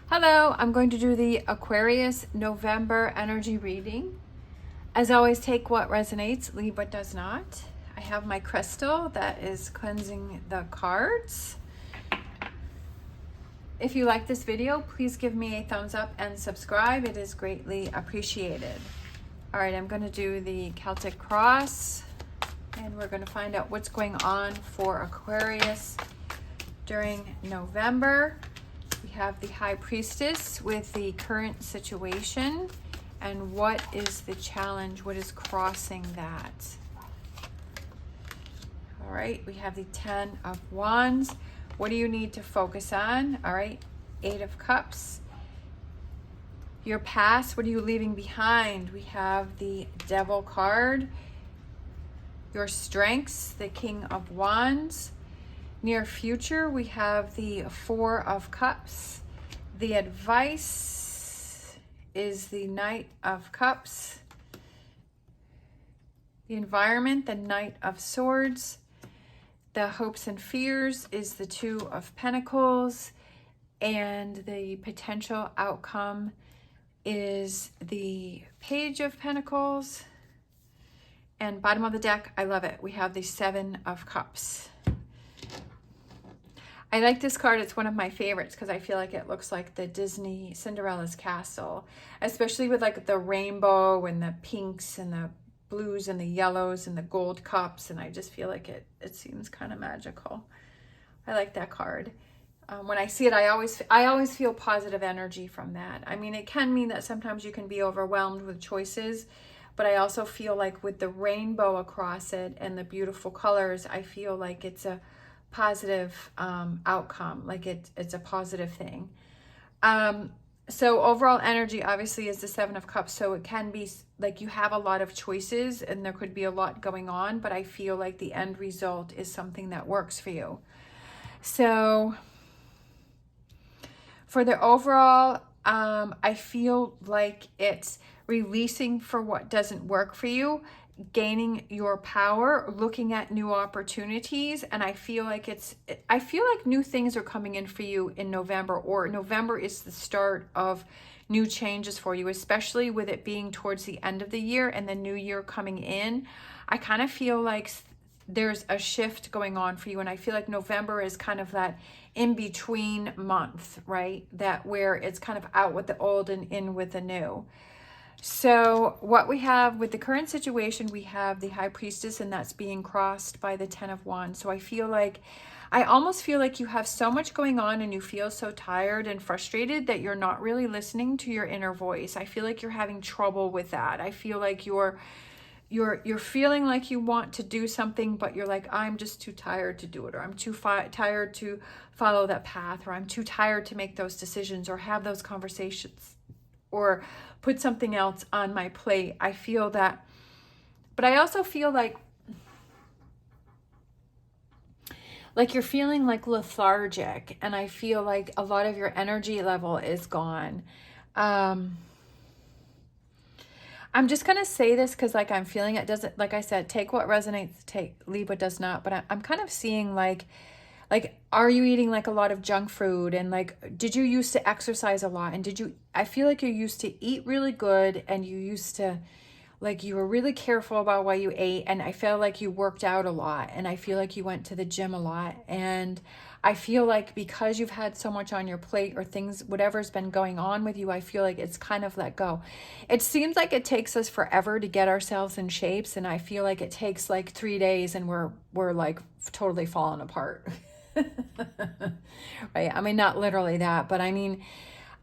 Hello, I'm going to do the Aquarius November energy reading. As always, take what resonates, leave what does not. I have my crystal that is cleansing the cards. If you like this video, please give me a thumbs up and subscribe. It is greatly appreciated. All right, I'm going to do the Celtic cross, and we're going to find out what's going on for Aquarius during November. We have the High Priestess with the current situation and what is the challenge, what is crossing that. All right, we have the 10 of Wands. What do you need to focus on? All right, 8 of Cups. Your past, what are you leaving behind? We have the Devil card. Your strengths, the King of Wands. Near future, we have the 4 of Cups. The advice is the Knight of Cups. The environment, the Knight of Swords. The hopes and fears is the 2 of Pentacles. And the potential outcome is the Page of Pentacles. And bottom of the deck, I love it. We have the 7 of Cups. I like this card. It's one of my favorites because I feel like it looks like the Disney Cinderella's castle, especially with like the rainbow and the pinks and the blues and the yellows and the gold cups. And I just feel like it seems kind of magical. I like that card. When I see it, I always feel positive energy from that. I mean, it can mean that sometimes you can be overwhelmed with choices, but I also feel like with the rainbow across it and the beautiful colors, I feel like it's a positive outcome, like it's a positive thing. So overall energy obviously is the 7 of Cups, so it can be like you have a lot of choices and there could be a lot going on, but I feel like the end result is something that works for you. So for the overall, I feel like it's releasing for what doesn't work for you, gaining your power, looking at new opportunities. And I feel like new things are coming in for you in November, or November is the start of new changes for you, especially with it being towards the end of the year and the new year coming in. I kind of feel like there's a shift going on for you. And I feel like November is kind of that in-between month, right? That where it's kind of out with the old and in with the new. So what we have with the current situation, we have the High Priestess, and that's being crossed by the 10 of Wands. So I almost feel like you have so much going on and you feel so tired and frustrated that you're not really listening to your inner voice. I feel like you're having trouble with that. I feel like you're feeling like you want to do something, but you're like, I'm just too tired to do it, or I'm too tired to follow that path, or I'm too tired to make those decisions or have those conversations or put something else on my plate. I feel that, but I also feel like you're feeling like lethargic, and I feel like a lot of your energy level is gone. I'm just going to say this because like I'm feeling it doesn't, like I said, take what resonates, leave what does not, but I'm kind of seeing like, are you eating like a lot of junk food? And like, did you used to exercise a lot? And I feel like you used to eat really good, and you used to, like, you were really careful about what you ate. And I feel like you worked out a lot, and I feel like you went to the gym a lot. And I feel like because you've had so much on your plate or things, whatever's been going on with you, I feel like it's kind of let go. It seems like it takes us forever to get ourselves in shapes. And I feel like it takes like 3 days and we're like totally falling apart. Right? I mean, not literally that, but I mean,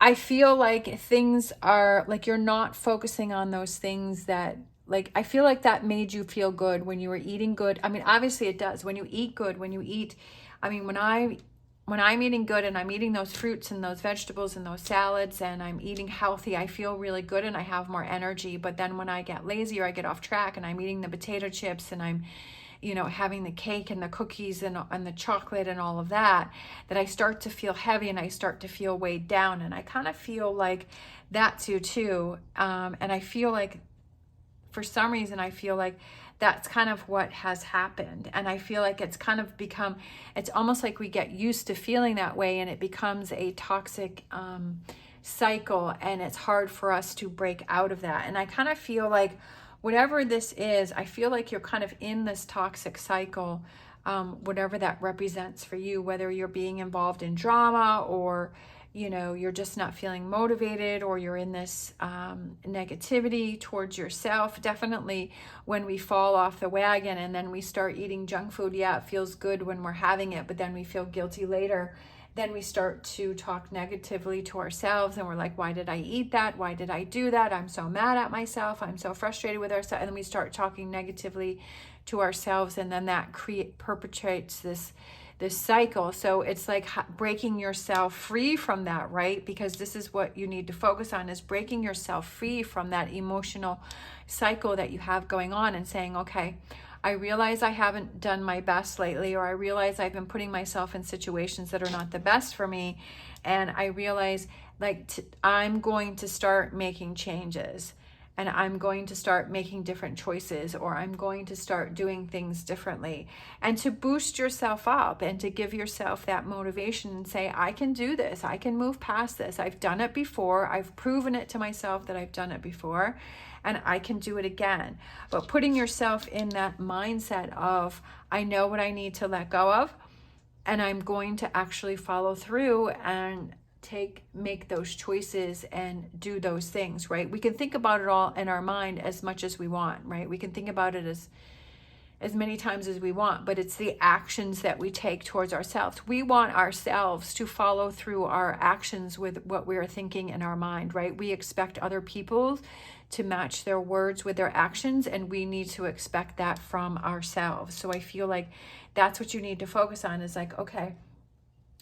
I feel like things are like you're not focusing on those things that, like, I feel like that made you feel good when you were eating good. I mean, obviously it does. When you eat good, I mean, when I'm eating good and I'm eating those fruits and those vegetables and those salads and I'm eating healthy, I feel really good and I have more energy. But then when I get lazy or I get off track and I'm eating the potato chips and I'm, having the cake and the cookies and the chocolate and all of that I start to feel heavy and I start to feel weighed down. And I kind of feel like that's you too. And I feel like for some reason, I feel like that's kind of what has happened. And I feel like it's kind of become, it's almost like we get used to feeling that way, and it becomes a toxic cycle, and it's hard for us to break out of that. And I kind of feel like whatever this is, I feel like you're kind of in this toxic cycle, whatever that represents for you, whether you're being involved in drama, or you're just not feeling motivated, or you're in this negativity towards yourself. Definitely when we fall off the wagon and then we start eating junk food, yeah, it feels good when we're having it, but then we feel guilty later. Then we start to talk negatively to ourselves, and we're like, why did I eat that? Why did I do that? I'm so mad at myself. I'm so frustrated with ourselves. And then we start talking negatively to ourselves, and then that perpetrates this cycle. So it's like breaking yourself free from that, right? Because this is what you need to focus on, is breaking yourself free from that emotional cycle that you have going on, and saying, okay, I realize I haven't done my best lately, or I realize I've been putting myself in situations that are not the best for me. And I realize I'm going to start making changes, and I'm going to start making different choices, or I'm going to start doing things differently, and to boost yourself up and to give yourself that motivation and say, I can do this. I can move past this. I've done it before. I've proven it to myself that I've done it before, and I can do it again. But putting yourself in that mindset of, I know what I need to let go of, and I'm going to actually follow through and make those choices and do those things, right? We can think about it all in our mind as much as we want, right? We can think about it as many times as we want, but it's the actions that we take towards ourselves. We want ourselves to follow through our actions with what we're thinking in our mind, right? We expect other people to match their words with their actions, and we need to expect that from ourselves. So I feel like that's what you need to focus on, is like, okay,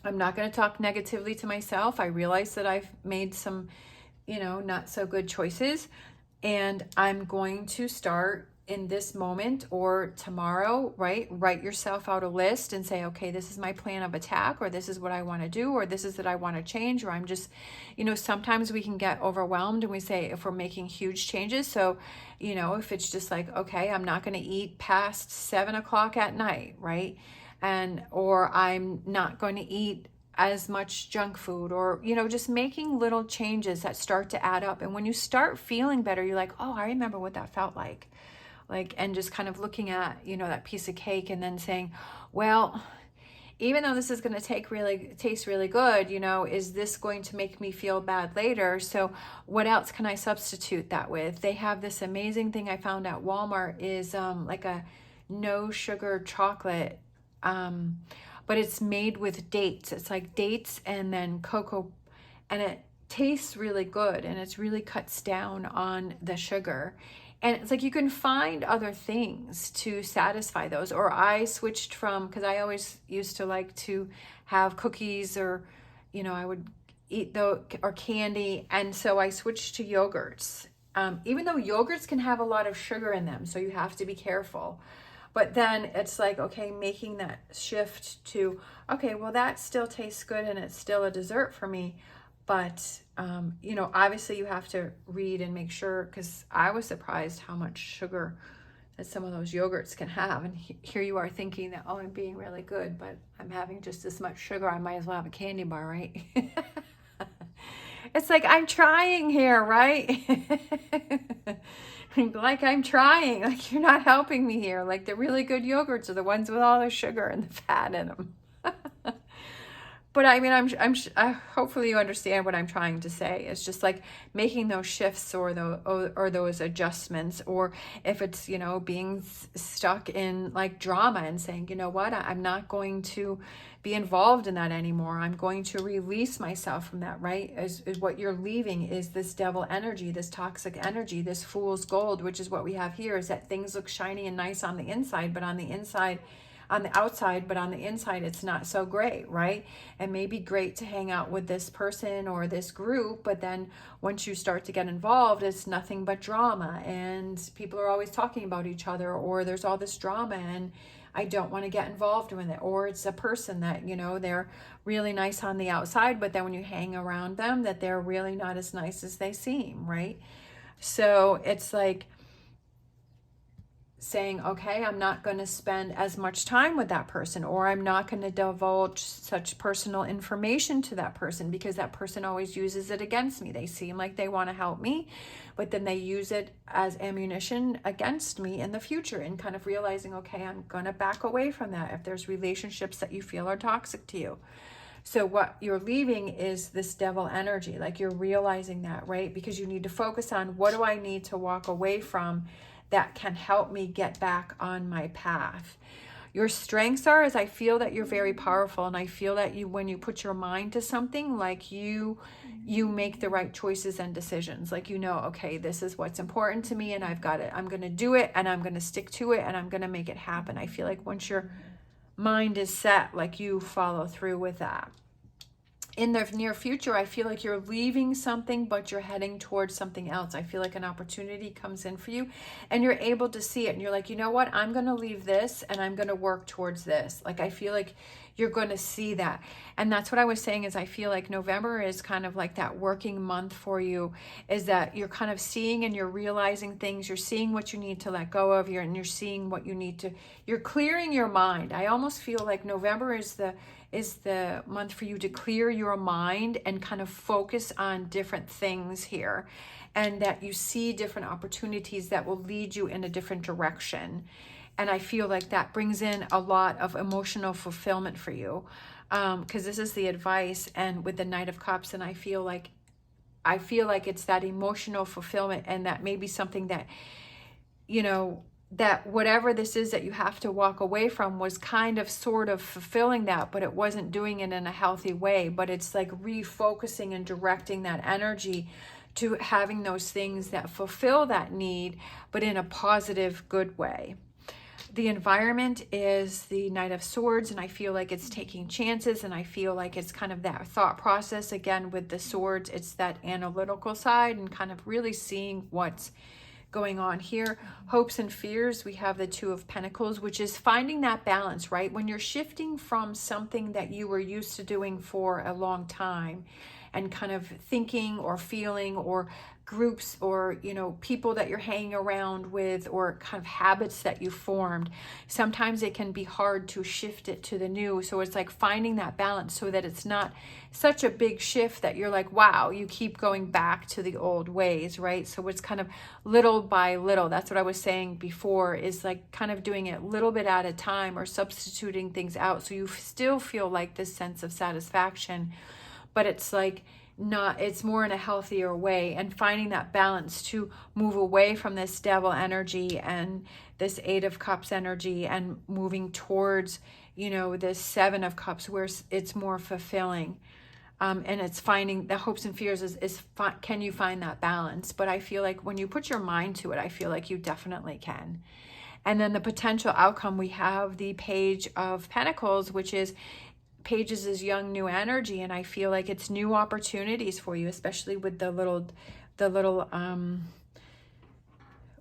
I'm not going to talk negatively to myself. I realize that I've made some, not so good choices, and I'm going to start in this moment or tomorrow, right? Write yourself out a list and say, okay, this is my plan of attack, or this is what I want to do, or this is that I want to change, or I'm just, sometimes we can get overwhelmed and we say, if we're making huge changes. So, if it's just like, okay, I'm not going to eat past 7:00 at night, right? Or I'm not going to eat as much junk food, or, just making little changes that start to add up. And when you start feeling better, you're like, oh, I remember what that felt like, and just kind of looking at, that piece of cake, and then saying, well, even though this is going to taste really good, is this going to make me feel bad later? So what else can I substitute that with? They have this amazing thing I found at Walmart, is like a no sugar chocolate, but it's made with dates. It's like dates and then cocoa, and it tastes really good, and it's really cuts down on the sugar. And it's like you can find other things to satisfy those. Or I switched from, because I always used to like to have cookies, or I would eat or candy, and so I switched to yogurts. Even though yogurts can have a lot of sugar in them, so you have to be careful. But then it's like, okay, making that shift to, okay, well, that still tastes good, and it's still a dessert for me. But, obviously you have to read and make sure, because I was surprised how much sugar that some of those yogurts can have. And here you are thinking that, oh, I'm being really good, but I'm having just as much sugar. I might as well have a candy bar, right? It's like, I'm trying here, right? Like, I'm trying. Like, you're not helping me here. Like, the really good yogurts are the ones with all the sugar and the fat in them. But I mean, hopefully you understand what I'm trying to say. It's just like making those shifts, or those adjustments, or if it's, being stuck in like drama, and saying, you know what, I'm not going to be involved in that anymore. I'm going to release myself from that, right? Is what you're leaving is this devil energy, this toxic energy, this fool's gold, which is what we have here, is that things look shiny and nice on the inside, but on the outside, but on the inside, it's not so great, right? It may be great to hang out with this person or this group, but then once you start to get involved, it's nothing but drama, and people are always talking about each other, or there's all this drama, and I don't want to get involved with it. Or it's a person that, they're really nice on the outside, but then when you hang around them, that they're really not as nice as they seem, right? So it's like, saying, okay, I'm not going to spend as much time with that person, or I'm not going to divulge such personal information to that person because that person always uses it against me. They seem like they want to help me, but then they use it as ammunition against me in the future, and kind of realizing, okay, I'm going to back away from that if there's relationships that you feel are toxic to you. So what you're leaving is this devil energy, like you're realizing that, right? Because you need to focus on, what do I need to walk away from that can help me get back on my path? Your strengths are, is I feel that you're very powerful, and I feel that you, when you put your mind to something, like you make the right choices and decisions. Like, you know, okay, this is what's important to me, and I've got it. I'm going to do it, and I'm going to stick to it, and I'm going to make it happen. I feel like once your mind is set, like you follow through with that. In the near future, I feel like you're leaving something, but you're heading towards something else. I feel like an opportunity comes in for you, and you're able to see it, and you're like, you know what, I'm going to leave this and I'm going to work towards this. Like, I feel like you're going to see that. And that's what I was saying, is I feel like November is kind of like that working month for you, is that you're kind of seeing and you're realizing things. You're seeing what you need to let go of, and you're seeing what you need to, you're clearing your mind. I almost feel like November is the month for you to clear your mind and kind of focus on different things here, and that you see different opportunities that will lead you in a different direction. And I feel like that brings in a lot of emotional fulfillment for you, because this is the advice, and with the Knight of Cups, and I feel like it's that emotional fulfillment, and that maybe something that, you know, that whatever this is that you have to walk away from was kind of sort of fulfilling that, but it wasn't doing it in a healthy way. But it's like refocusing and directing that energy to having those things that fulfill that need, but in a positive, good way. The environment is the Knight of Swords, and I feel like it's taking chances, and I feel like it's kind of that thought process. Again, with the swords, it's that analytical side and kind of really seeing what's going on here. Hopes and fears, we have the Two of Pentacles, which is finding that balance, right? When you're shifting from something that you were used to doing for a long time, and kind of thinking or feeling, or groups, or, you know, people that you're hanging around with, or kind of habits that you formed, sometimes it can be hard to shift it to the new. So it's like finding that balance so that it's not such a big shift that you're like, wow, you keep going back to the old ways, right? So it's kind of little by little. That's what I was saying before, is like kind of doing it a little bit at a time, or substituting things out, so you still feel like this sense of satisfaction, but it's like not, it's more in a healthier way, and finding that balance to move away from this devil energy and this Eight of Cups energy, and moving towards, you know, this Seven of Cups, where it's more fulfilling. And it's finding the hopes and fears can you find that balance? But I feel like when you put your mind to it, I feel like you definitely can. And then the potential outcome, we have the Page of Pentacles, which is, Pages is young, new energy, and I feel like it's new opportunities for you, especially with the little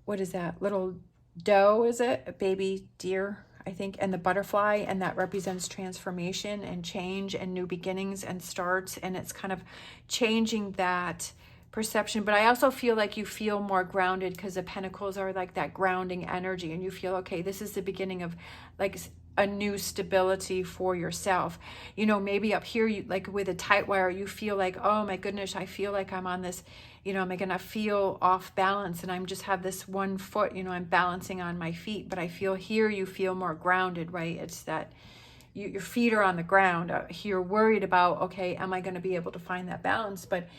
what is that, little doe, is it a baby deer, I think, and the butterfly, and that represents transformation and change and new beginnings and starts, and it's kind of changing that perception. But I also feel like you feel more grounded, because the pentacles are like that grounding energy, and you feel, okay, this is the beginning of like a new stability for yourself. You know, maybe up here, you like with a tight wire, you feel like, oh my goodness, I feel like I'm on this, you know, am I gonna feel off balance, and I'm just have this one foot, you know, I'm balancing on my feet. But I feel here you feel more grounded, right? It's that your feet are on the ground. You're worried about, okay, am I going to be able to find that balance? But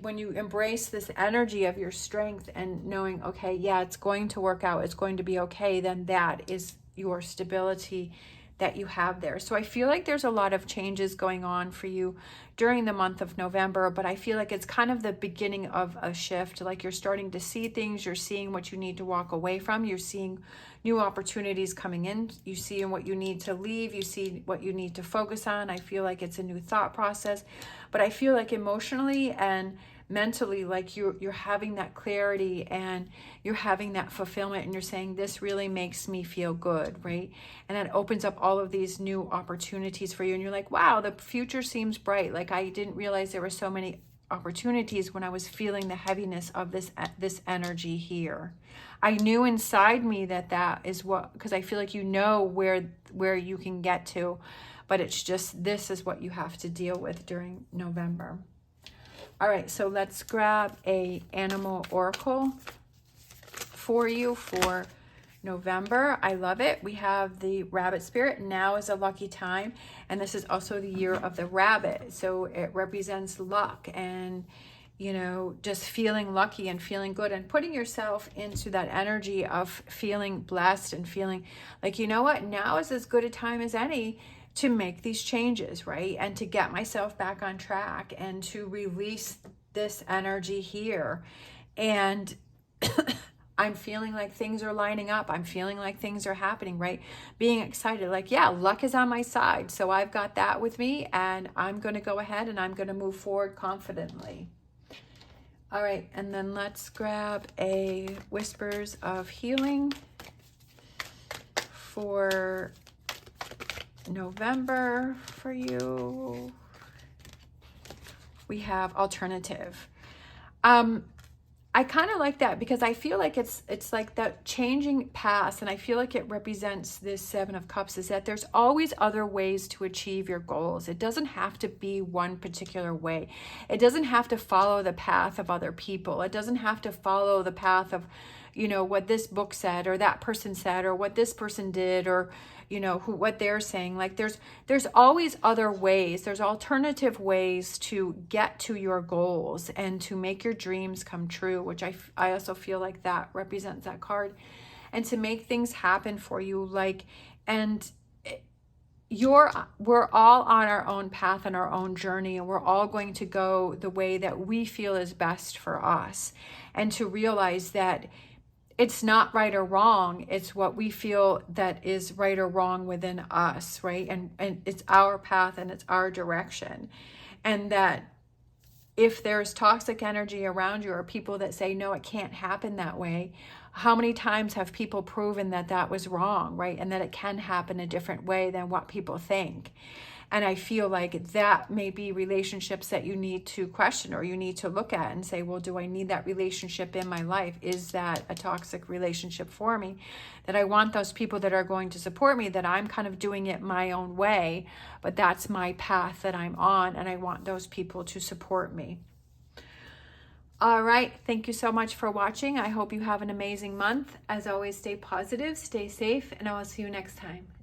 when you embrace this energy of your strength and knowing, okay, yeah, it's going to work out, it's going to be okay, then that is your stability that you have there. So I feel like there's a lot of changes going on for you during the month of November, but I feel like it's kind of the beginning of a shift. Like you're starting to see things, you're seeing what you need to walk away from, you're seeing new opportunities coming in, you see what you need to leave, you see what you need to focus on. I feel like it's a new thought process, but I feel like emotionally and mentally, like you're having that clarity and you're having that fulfillment, and you're saying, this really makes me feel good, right? And that opens up all of these new opportunities for you, and you're like, wow, the future seems bright. Like I didn't realize there were so many opportunities when I was feeling the heaviness of this energy here. I knew inside me that is what, because I feel like you know where you can get to, but it's just, this is what you have to deal with during November. All right, so let's grab a animal oracle for you for November. I love it. We have the rabbit spirit. Now is a lucky time, and this is also the year of the rabbit, so it represents luck and, you know, just feeling lucky and feeling good and putting yourself into that energy of feeling blessed and feeling like, you know what, now is as good a time as any to make these changes, right? And to get myself back on track and to release this energy here. And I'm feeling like things are lining up. I'm feeling like things are happening, right? Being excited, like, yeah, luck is on my side. So I've got that with me, and I'm going to go ahead and I'm going to move forward confidently. All right, and then let's grab a Whispers of Healing for November for you. We have Alternative. I kind of like that because I feel like it's like that changing paths, and I feel like it represents this Seven of Cups, is that there's always other ways to achieve your goals. It doesn't have to be one particular way. It doesn't have to follow the path of other people. It doesn't have to follow the path of, you know, what this book said or that person said or what this person did or, you know, what they're saying. Like there's always other ways. There's alternative ways to get to your goals and to make your dreams come true, which I also feel like that represents that card, and to make things happen for you. Like, and we're all on our own path and our own journey, and we're all going to go the way that we feel is best for us, and to realize that it's not right or wrong. It's what we feel that is right or wrong within us, right? And it's our path and it's our direction. And that if there's toxic energy around you or people that say, no, it can't happen that way, how many times have people proven that that was wrong, right? And that it can happen a different way than what people think. And I feel like that may be relationships that you need to question or you need to look at and say, well, do I need that relationship in my life? Is that a toxic relationship for me? That I want those people that are going to support me, that I'm kind of doing it my own way, but that's my path that I'm on, and I want those people to support me. All right. Thank you so much for watching. I hope you have an amazing month. As always, stay positive, stay safe, and I will see you next time.